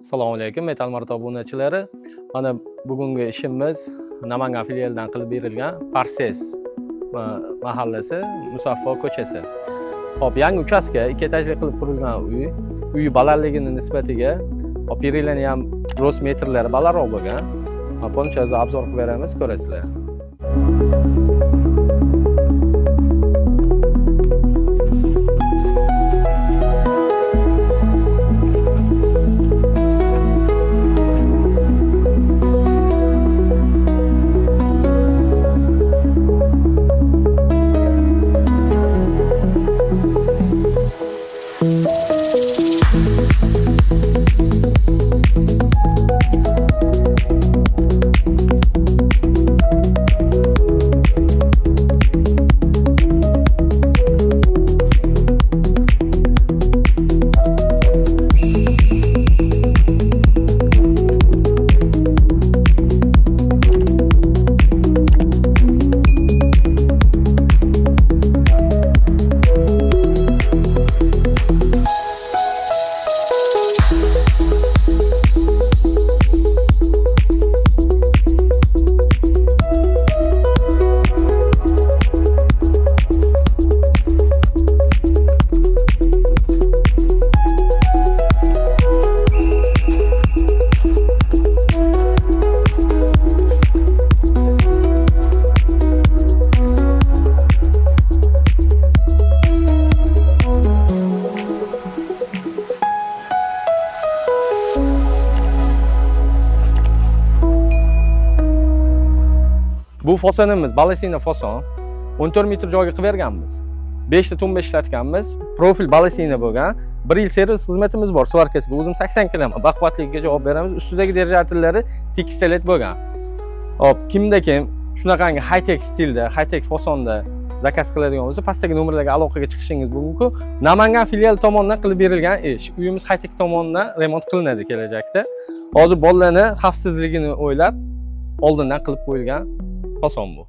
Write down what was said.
Assalomu alaykum, Metal Marto obunachilari. Mana bugungi ishimiz Namangan filialidan qilib berilgan Parses mahallasi, Musaffo ko'chasi. Hop, yangi uchastka, 2 etajli qilib qurilgan uy balandligini nisbatiga berilgan ham rost metrlari balandroq bo'lgan. Hop, uni hozir obzor qilib beramiz, ko'rasizlar. Bu fasonimiz balasina fason. 14 metr joyga qilib berganmiz. 5 ta tumba ishlatganmiz. Profil balasina bo'lgan. 1 yil servis xizmatimiz bor. Svarkasiga o'zim 80 kilometr baquvvatligiga javob beramiz. Ustidagi dvigatellari tekstolet bo'lgan. Hop, kimda kim shunaqangi high-tech stilda, high-tech fasonda zakaz qiladigan bo'lsa, pastdagi nomerlarga aloqaga chiqishingiz mumkin. Namangan filiali tomonidan qilib berilgan ish. Uyimiz high-tech tomonidan remont qilinadi kelajakda. Hozir bolalarning xavfsizligini o'ylab oldindan qilib qo'yilgan fason bu.